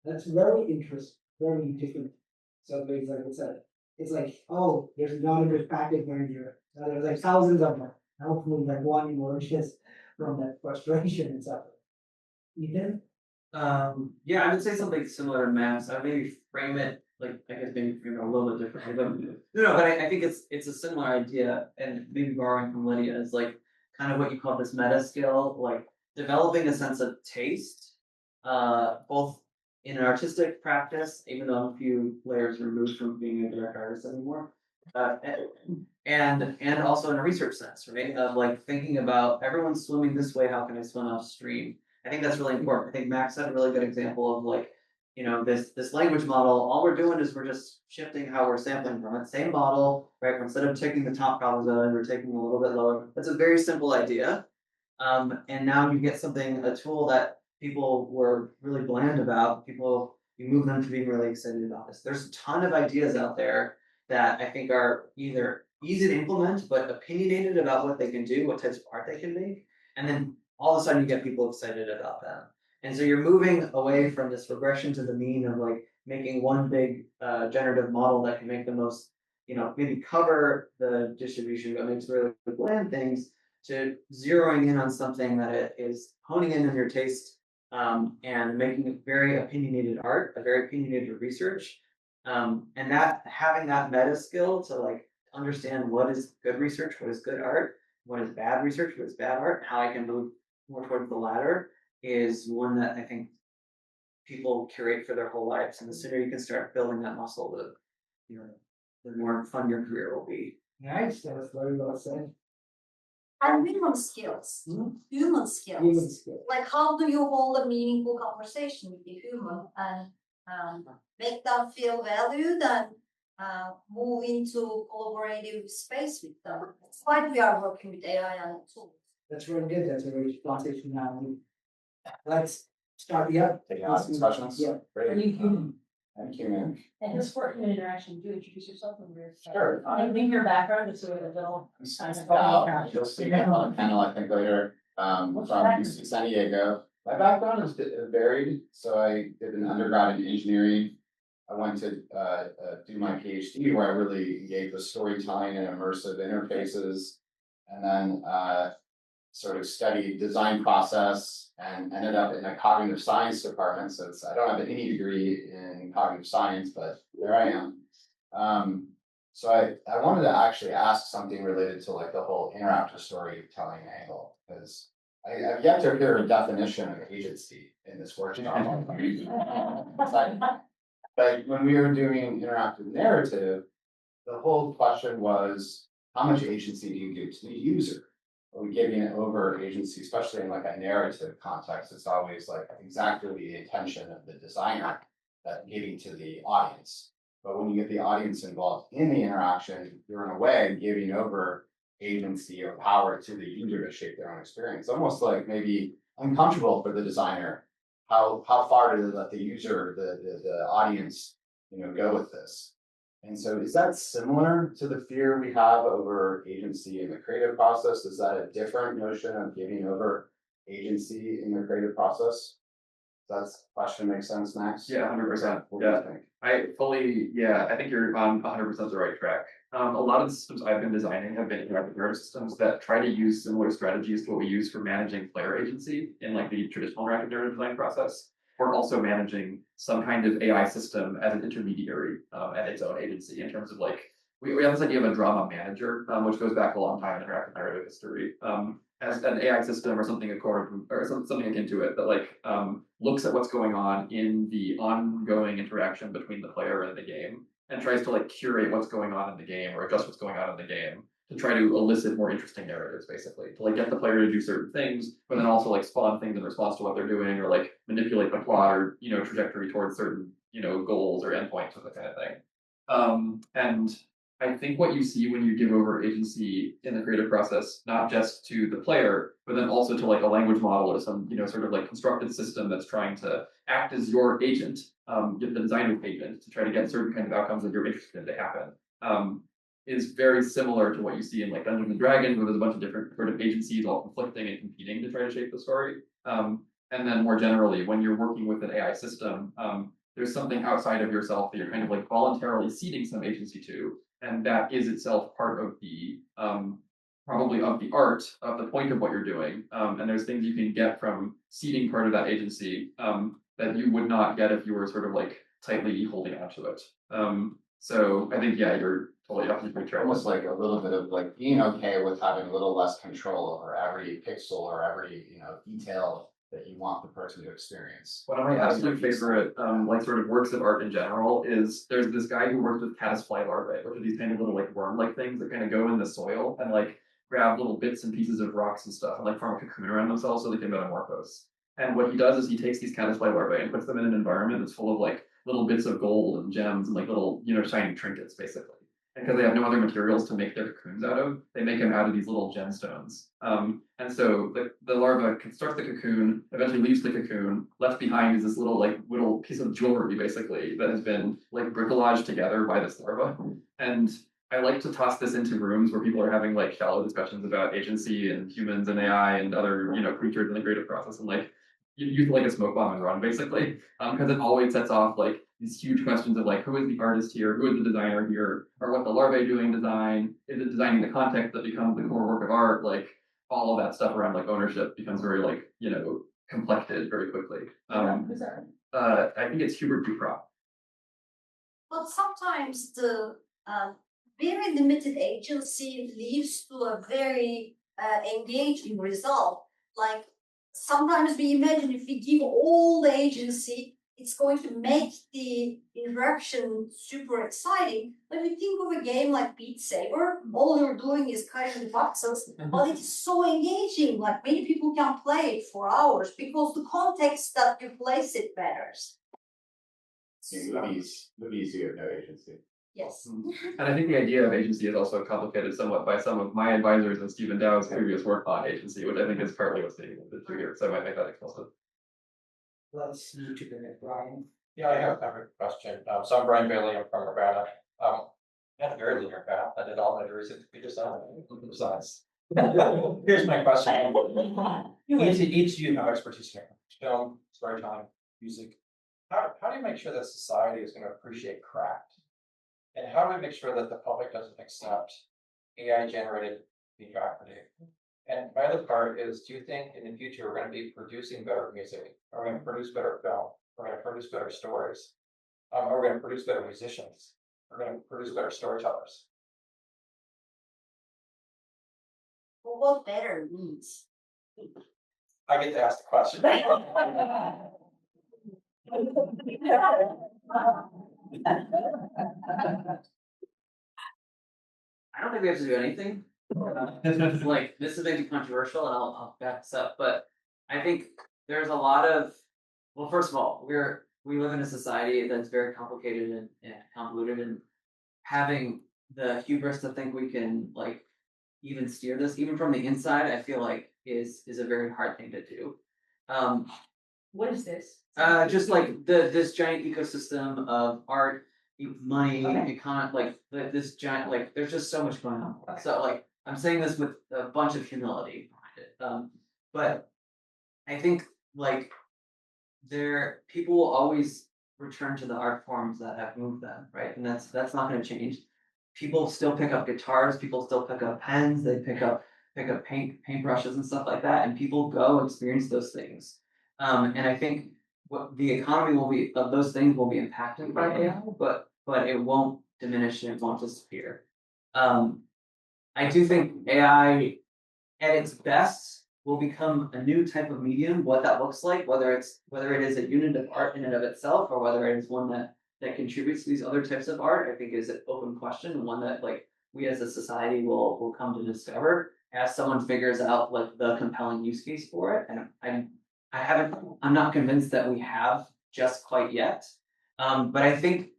That's very interesting, very different. So it's like it's like, oh, there's not a good packet right here. Now there's like thousands of them. Hopefully like one emerges from that frustration and suffering. Ethan? Yeah, I would say something similar to Matt's. I would maybe frame it like, I guess maybe frame it a little bit differently. But I think it's a similar idea, and maybe borrowing from Lydia is like kind of what you call this meta skill, like developing a sense of taste, both in an artistic practice, even though I'm a few layers removed from being a direct artist anymore, and also in a research sense, right? Of like thinking about everyone's swimming this way, how can I swim upstream? I think that's really important. I think Max had a really good example of like this language model, all we're doing is we're just shifting how we're sampling from it. Same model, right? Instead of taking the top probability, we're taking a little bit lower. That's a very simple idea. And now you get a tool that people were really bland about. You move them to being really excited about this. There's a ton of ideas out there that I think are either easy to implement, but opinionated about what they can do, what types of art they can make. And then all of a sudden you get people excited about them. And so you're moving away from this regression to the mean of like making one big generative model that can make the most, maybe cover the distribution, but makes really bland things, to zeroing in on something that it is honing in on your taste, and making very opinionated art, a very opinionated research. And that having that meta skill to like understand what is good research, what is good art, what is bad research, what is bad art, how I can move more towards the latter, is one that I think people curate for their whole lives. And the sooner you can start building that muscle, the more fun your career will be. Nice, that's very well said. And human skills, human skills. Human skills. Like, how do you hold a meaningful conversation with the human and make them feel valued and move into collaborative space with them? It's like we are working with AI and tools. That's really good. That's a very foundation now. Let's start Taking on discussions. Yeah. Great. Are you human? I'm human. And this work and interaction, do introduce yourself and your. Sure. Leave your background, just so we have a little. You'll see me on the panel, I think, later, from UC San Diego. My background is varied, so I did an undergrad in engineering. I went to do my PhD, where I really engaged with storytelling and immersive interfaces, and then sort of studied design process and ended up in a cognitive science department. So I don't have any degree in cognitive science, but there I am. So I wanted to actually ask something related to like the whole interactive storytelling angle, because I've yet to hear a definition of agency in this workshop. But when we were doing interactive narrative, the whole question was, how much agency do you give to the user? Are we giving it over agency, especially in like a narrative context? It's always like exactly the intention of the designer that giving to the audience. But when you get the audience involved in the interaction, you're in a way giving over agency or power to the user to shape their own experience. Almost like maybe uncomfortable for the designer. How far do they let the user, the audience, go with this? And so is that similar to the fear we have over agency in the creative process? Is that a different notion of giving over agency in the creative process? Does that question make sense, Max? Yeah, 100%. What do you think? I think you're on 100% the right track. A lot of the systems I've been designing have been interactive narrative systems that try to use similar strategies to what we use for managing player agency in like the traditional interactive narrative design process. We're also managing some kind of AI system as an intermediary and its own agency in terms of like, we have this idea of a drama manager, which goes back a long time in interactive narrative history. As an AI system or something something akin to it that like looks at what's going on in the ongoing interaction between the player and the game and tries to like curate what's going on in the game or adjust what's going on in the game to try to elicit more interesting narratives, basically, to like get the player to do certain things, but then also like spawn things in response to what they're doing or like manipulate the plot or trajectory towards certain goals or endpoints or that kind of thing. And I think what you see when you give over agency in the creative process, not just to the player, but then also to like a language model or some, sort of like constructed system that's trying to act as your agent, the designer's agent, to try to get certain kind of outcomes that you're interested in to happen, is very similar to what you see in like Dungeons and Dragons, where there's a bunch of different sort of agencies all conflicting and competing to try to shape the story. And then more generally, when you're working with an AI system, there's something outside of yourself that you're kind of like voluntarily ceding some agency to. And that is itself part of the probably of the art of the point of what you're doing. And there's things you can get from ceding part of that agency that you would not get if you were sort of like tightly holding onto it. So I think, yeah, you're totally up to track. Almost like a little bit of like being okay with having a little less control over every pixel or every detail that you want the person to experience. One of my absolute favorite like sort of works of art in general is there's this guy who works with caddisfly larvae, which are these kind of little like worm-like things that kind of go in the soil and like grab little bits and pieces of rocks and stuff and like form a cocoon around themselves so they can metamorphose. And what he does is he takes these caddisfly larvae and puts them in an environment that's full of like little bits of gold and gems and like little, shiny trinkets, basically. And because they have no other materials to make their cocoons out of, they make them out of these little gemstones. And so the larva starts the cocoon, eventually leaves the cocoon. Left behind is this little piece of jewelry, basically, that has been like bricolaged together by this larva. And I like to toss this into rooms where people are having like shallow discussions about agency and humans and AI and other creatures in the creative process, and like use like a smoke bomb and run, basically, because it always sets off like these huge questions of like, who is the artist here, who is the designer here, or what the larvae doing design, is it designing the context that becomes the core work of art, like all of that stuff around like ownership becomes very like complected very quickly. I think it's Hubert Duprop. But sometimes the very limited agency leads to a very engaging result. Like sometimes we imagine if we give all the agency, it's going to make the interaction super exciting. But if you think of a game like Beat Saber, all you're doing is cutting the boxes, but it's so engaging. Like many people can play it for hours because the context that you place it matters. Movies you have no agency. Yes. And I think the idea of agency is also complicated somewhat by some of my advisors and Stephen Dow's previous work on agency, which I think is partly what's being alluded here. So I might make that explicit. Let's move to the next Brian. Yeah, I have a question. So I'm Brian Bailey. I'm from Urbana. I had a very linear path. I did all my degrees in computer science. Here's my question. Each of you have expertise in film, storytelling, music. How do you make sure that society is going to appreciate craft? And how do we make sure that the public doesn't accept AI generated mediocrity? And my other part is, do you think in the future we're going to be producing better music? Are we going to produce better film? Are we going to produce better stories? Are we going to produce better musicians? Are we going to produce better storytellers? Well, what better means? I get to ask the question. I don't think we have to do anything. Like this is maybe controversial, and I'll back this up. But I think there's a lot of, well, first of all, we live in a society that's very complicated and convoluted, and having the hubris to think we can like even steer this, even from the inside, I feel like is a very hard thing to do. What is this? Just like this giant ecosystem of art, money, this giant, like there's just so much going on. So like I'm saying this with a bunch of humility behind it. But I think like people will always return to the art forms that have moved them, right? And that's not going to change. People still pick up guitars, people still pick up pens, they pick up paintbrushes and stuff like that, and people go experience those things. And I think what the economy will be of those things will be impacted by AI, but it won't diminish and it won't disappear. I do think AI at its best will become a new type of medium. What that looks like, whether it is a unit of art in and of itself, or whether it is one that contributes to these other types of art, I think is an open question, and one that like we as a society will come to discover as someone figures out like the compelling use case for it. And I'm not convinced that we have just quite yet. But I think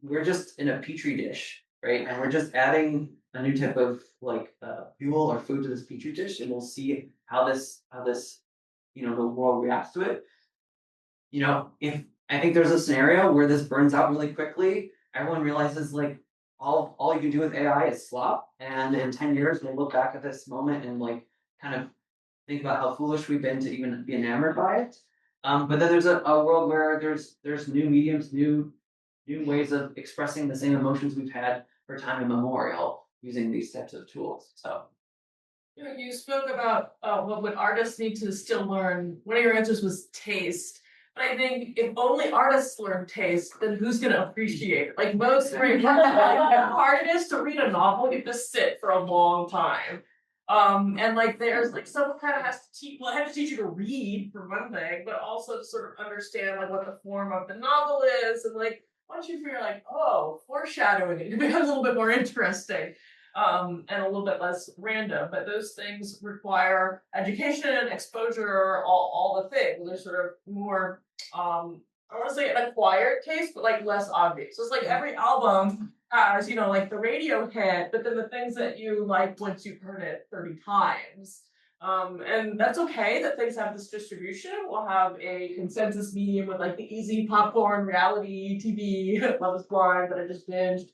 we're just in a petri dish, right? And we're just adding a new type of like fuel or food to this petri dish, and we'll see how this the world reacts to it. If I think there's a scenario where this burns out really quickly, everyone realizes like all you can do with AI is slop, and in 10 years we'll look back at this moment and like kind of think about how foolish we've been to even be enamored by it. But then there's a world where there's new mediums, new ways of expressing the same emotions we've had for time immemorial using these types of tools. So you spoke about what would artists need to still learn. One of your answers was taste. But I think if only artists learn taste, then who's going to appreciate it? Like most, right? How hard it is to read a novel, you have to sit for a long time. And like there's like someone kind of has to teach. Well, I have to teach you to read for one thing, but also to sort of understand like what the form of the novel is, and like once you figure like, oh, foreshadowing, it becomes a little bit more interesting. and a little bit less random. But those things require education, exposure, all the things. They're sort of more I want to say an acquired taste, but like less obvious. So it's like every album has, like the radio hit, but then the things that you like once you've heard it 30 times. And that's okay that things have this distribution. We'll have a consensus medium with like the easy popcorn reality TV, Love is Blind that I just binged.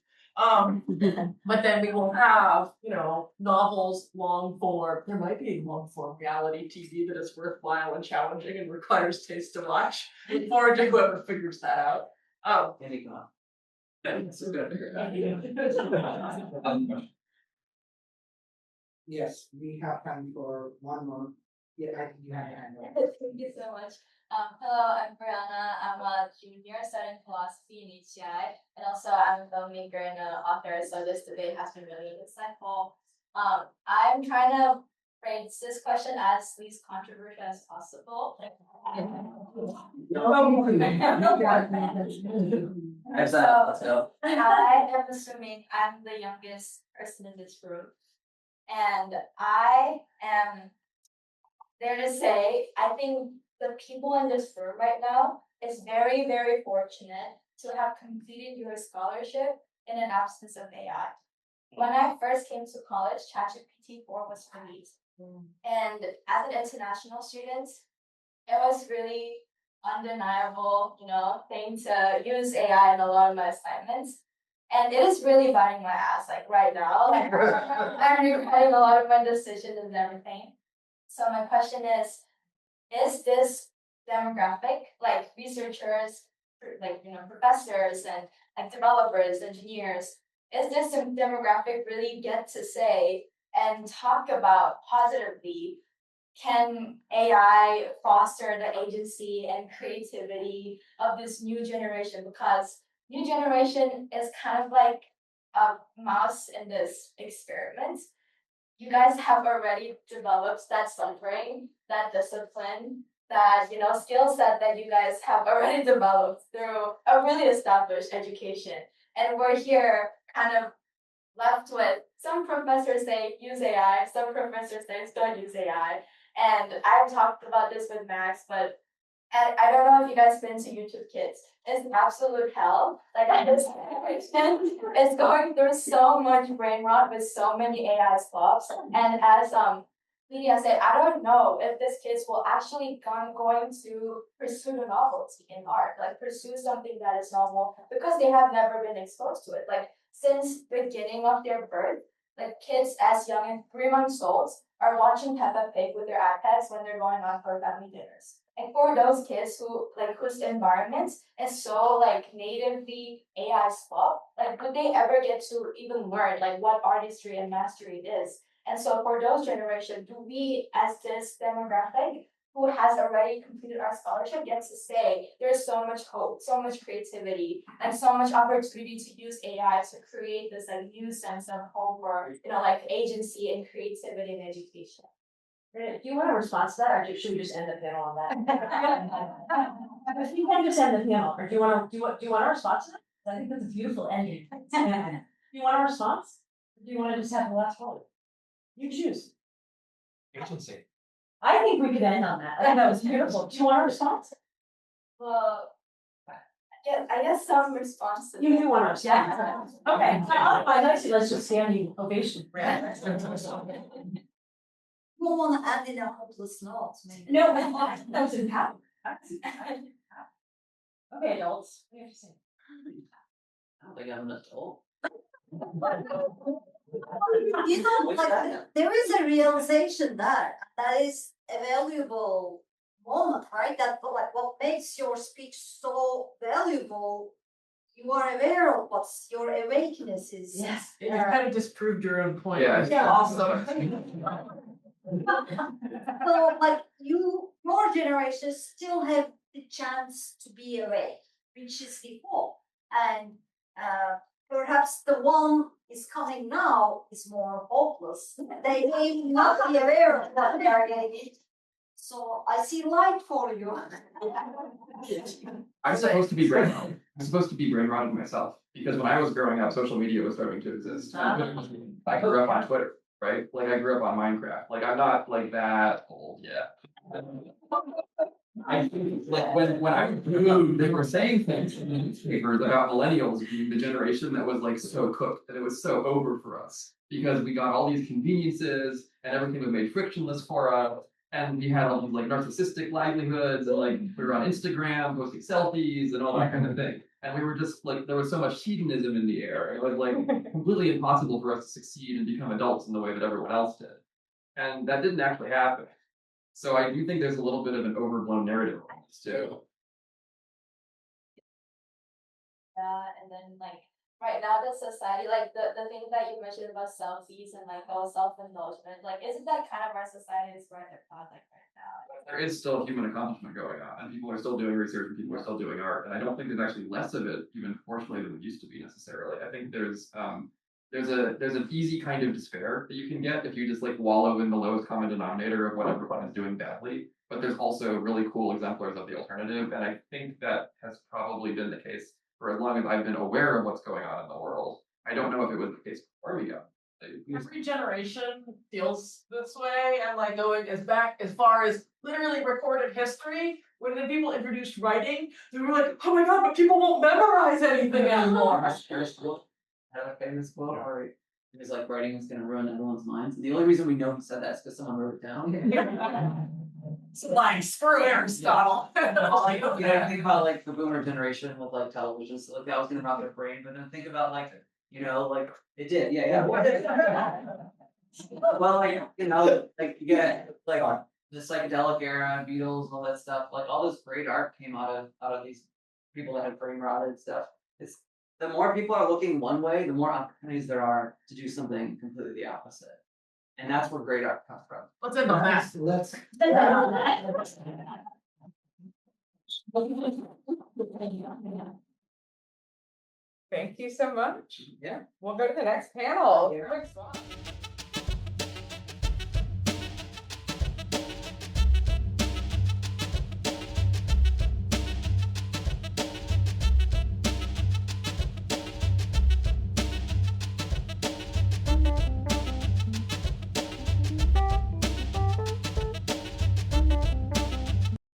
But then we will have, novels, long form. There might be a long form reality TV that is worthwhile and challenging and requires taste to watch. Look forward to whoever figures that out. Any comment? That's a good figure it out. Yes, we have time for one more. Yeah, I think you have your hand up. Thank you so much. Hello, I'm Brianna. I'm a junior studying philosophy in HCI, and also I'm a filmmaker and an author, so this debate has been really insightful. I'm trying to phrase this question as least controversial as possible. Let's go. I am assuming I'm the youngest person in this room, and I am there to say, I think the people in this room right now is very, very fortunate to have completed your scholarship in an absence of AI. When I first came to college, ChatGPT 4 was released. And as an international student, it was really undeniable, thing to use AI in a lot of my assignments. And it is really biting my ass, like right now. Like, I'm regretting a lot of my decisions and everything. So my question is this demographic, like researchers, like professors and like developers, engineers, is this demographic really get to say and talk about positively, can AI foster the agency and creativity of this new generation? Because new generation is kind of like a mouse in this experiment. You guys have already developed that suffering, that discipline, that skill set that you guys have already developed through a really established education. And we're here kind of left with some professors say use AI, some professors say don't use AI. And I've talked about this with Max, but I don't know if you guys been to YouTube Kids. It's absolute hell. Like this generation is going through so much brain rot with so many AI flops. And as Lydia said, I don't know if these kids will actually going to pursue the novelty in art, like pursue something that is novel because they have never been exposed to it. Like since the beginning of their birth, like kids as young as 3 months old are watching Peppa Pig with their iPads when they're going out for family dinners. And for those kids whose environment is so like natively AI swap, like would they ever get to even learn like what artistry and mastery is? And so for those generations, do we as this demographic who has already completed our scholarship get to say there's so much hope, so much creativity, and so much opportunity to use AI to create this like new sense of hope or like agency and creativity in education? Do you want to respond to that, or should we just end the panel on that? If you can just end the panel, or do you want a response to that? I think that's a beautiful ending. Do you want a response? Or do you want to just have the last word? You choose. Agency. I think we could end on that. I think that was beautiful. Do you want a response? Well, I guess some response to You do want a response. Okay. Let's just standing ovation. We don't want to end in a hopeless note, maybe. No, that was empowering. Okay, adults. What do you have to say? I don't think I'm an adult. Like there is a realization that is a valuable moment, right? That like what makes your speech so valuable. You are aware of what your awakeness is. Yes. You kind of disproved your own point. Yeah. Awesome. So like your generation still have the chance to be awake, which is the hope. And perhaps the one is coming now is more hopeless. They may not be aware of what they are getting into. So I see light for you. I'm supposed to be brain rotted. I'm supposed to be brain rotted myself because when I was growing up, social media was starting to exist. I grew up on Twitter, right? Like I grew up on Minecraft. Like I'm not like that old yet. I think like when I was moved, they were saying things in the newspapers about millennials being the generation that was like so cooked that it was so over for us because we got all these conveniences and everything was made frictionless for us. And we had all these like narcissistic livelihoods and like we were on Instagram posting selfies and all that kind of thing. And we were just like there was so much hedonism in the air. It was like completely impossible for us to succeed and become adults in the way that everyone else did. And that didn't actually happen. So I do think there's a little bit of an overblown narrative on this too. And then like right now the society, like the things that you mentioned about selfies and like all self-indulgence, like isn't that kind of our society's where they're like right now? There is still human accomplishment going on, and people are still doing research, and people are still doing art. And I don't think there's actually less of it, even proportionally, than there used to be necessarily. I think there's an easy kind of despair that you can get if you just like wallow in the lowest common denominator of what everyone is doing badly. But there's also really cool exemplars of the alternative, and I think that has probably been the case for as long as I've been aware of what's going on in the world. I don't know if it was the case before me. Every generation feels this way, and like going as back as far as literally recorded history. When the people introduced writing, they were like, "Oh my god, but people won't memorize anything anymore." Had a famous quote where it was like writing is gonna ruin everyone's minds. And the only reason we know he said that is because someone wrote it down. So like, screw Aristotle. Like, you know, think about like the boomer generation with like television, so like that was gonna rot their brain, but then think about like, you know, like it did, yeah. Well, like, you know, like you get like the psychedelic era, Beatles, all that stuff, like all this great art came out of these people that had brain rotted stuff. It's the more people are looking one way, the more opportunities there are to do something completely the opposite. And that's where great art comes from. Let's end on that. Let's Thank you so much. Yeah. We'll go to the next panel.